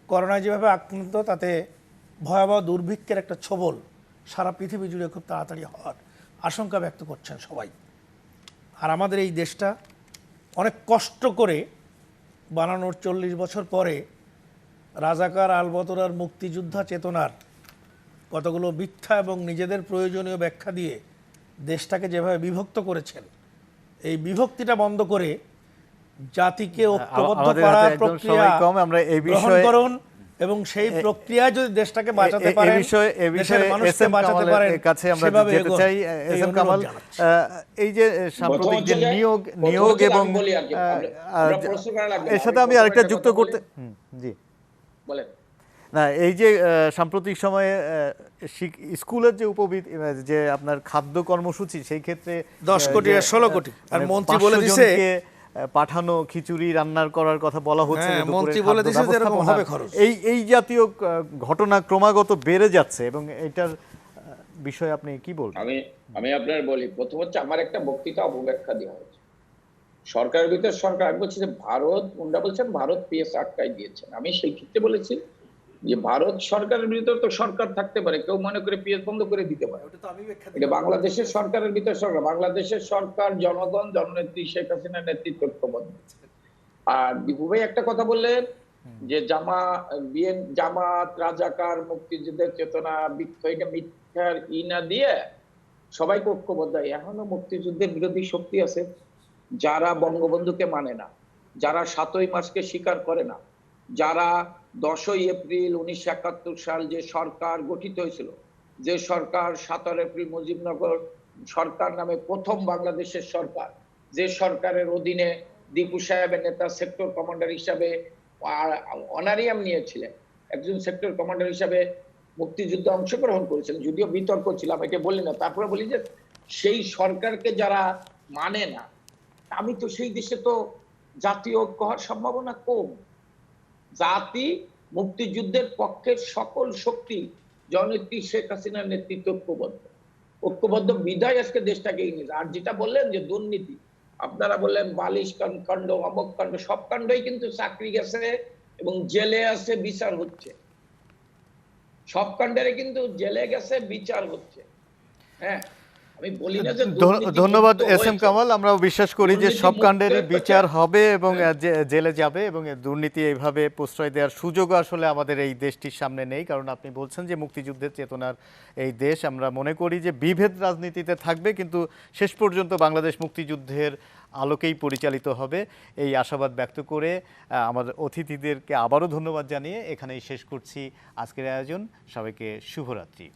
করোনায় যেভাবে আক্রান্ত, তাতে ভয়াবহ দুর্ভিক্ষের একটা ছোবল সারা পৃথিবী জুড়ে খুব তাড়াতাড়ি হওয়ার আশঙ্কা ব্যক্ত করছেন সবাই। আর আমাদের এই দেশটা অনেক কষ্ট করে বানানোর 40 বছর পরে রাজাকার আলবদরার মুক্তিযোদ্ধা চেতনার কতগুলো মিথ্যা এবং নিজেদের প্রয়োজনীয় ব্যাখ্যা দিয়ে দেশটাকে যেভাবে বিভক্ত করেছেন, এই বিভক্তিটা বন্ধ করে জাতিকে ঐক্যবদ্ধ করার প্রক্রিয়া গ্রহণ করুন এবং সেই প্রক্রিয়ায় যদি দেশটাকে বাঁচাতে পারেন, দেশের মানুষকে বাঁচাতে পারেন, কাছে আমরা যেতে চাই। এসএম কামাল, এই যে সাম্প্রতিক যে নিয়োগ এবং এর সাথে আমি আরেকটা যুক্ত করতে, জি বলেন না, এই যে সাম্প্রতিক সময়ে স্কুলের যে যে আপনার খাদ্য কর্মসূচি, সেই ক্ষেত্রে 10 কোটি আর 16 কোটি আর মন্ত্রী বলে দিয়েছে পাঠানো খিচুড়ি রান্নার করার কথা বলা হচ্ছে, মন্ত্রী বলে দিয়েছে যে এরকম হবে খরচ। এই জাতীয় ঘটনা ক্রমাগত বেড়ে যাচ্ছে এবং এটার বিষয়ে আপনি কি বলবেন? আমি আপনার বলি, প্রথম হচ্ছে আমার একটা বক্তৃতা অপব্যাখ্যা দেওয়া হয়েছে সরকারের ভিতর। সরকার আমি বলছি যে ভারত, উন্ডা বলছেন ভারত পিএস আটকাই দিয়েছেন। আমি সেই ক্ষেত্রে বলেছি যে ভারত সরকারের ভিতর তো সরকার থাকতে পারে, কেউ মনে করে পিএস বন্ধ করে দিতে পারে। এটা বাংলাদেশের সরকারের ভিতর সরকার, বাংলাদেশের সরকার জনগণ, জননেত্রী শেখ হাসিনার নেতৃত্ব ঐক্যবদ্ধ। আর দীপু ভাই একটা কথা বললেন যে জামাত, রাজাকার, মুক্তিযুদ্ধের চেতনা, বৃক্ষ, এটা মিথ্যার না দিয়ে সবাইকে ঐক্যবদ্ধ। এখনো মুক্তিযুদ্ধের বিরোধী শক্তি আছে যারা বঙ্গবন্ধুকে মানে না, যারা 7ই মার্চকে স্বীকার করে না, যারা 10ই এপ্রিল 1971 সাল যে সরকার গঠিত হয়েছিল, যে সরকার 17 এপ্রিল মুজিবনগর সরকার নামে প্রথম বাংলাদেশের সরকার, যে সরকারের অধীনে দীপু সাহেবের নেতা সেক্টর কমান্ডার হিসাবে অনারিয়াম নিয়েছিলেন, একজন সেক্টর কমান্ডার হিসাবে মুক্তিযুদ্ধে অংশগ্রহণ করেছিলেন, যদিও বিতর্ক ছিল, আমি এটা বলি না। তারপরে বলি যে সেই সরকারকে যারা মানে না, আমি তো সেই দেশে তো জাতীয় ঐক্য হওয়ার সম্ভাবনা কম। জাতি মুক্তিযুদ্ধের পক্ষের সকল শক্তি জননেত্রী শেখ হাসিনার নেতৃত্ব ঐক্যবদ্ধ বিদায় আজকে দেশটাকে এগিয়ে। আর যেটা বললেন যে দুর্নীতি, আপনারা বললেন বালিশ কাণ্ড, অমক কাণ্ড, সব কাণ্ডই কিন্তু চাকরি গেছে এবং জেলে আছে, বিচার হচ্ছে। সব কাণ্ডের কিন্তু জেলে গেছে, বিচার হচ্ছে। হ্যাঁ, আমি বলি না যে ধন্যবাদ এসএম কামাল। আমরা বিশ্বাস করি যে সব কাণ্ডেরই বিচার হবে এবং জেলে যাবে এবং দুর্নীতি এইভাবে প্রশ্রয় দেওয়ার সুযোগ আসলে আমাদের এই দেশটির সামনে নেই। কারণ আপনি বলছেন যে মুক্তিযুদ্ধের চেতনার এই দেশ, আমরা মনে করি যে বিভেদ রাজনীতিতে থাকবে কিন্তু শেষ পর্যন্ত বাংলাদেশ মুক্তিযুদ্ধের আলোকেই পরিচালিত হবে, এই আশাবাদ ব্যক্ত করে আমাদের অতিথিদেরকে আবারও ধন্যবাদ জানিয়ে এখানেই শেষ করছি আজকের আয়োজন। সবাইকে শুভরাত্রি।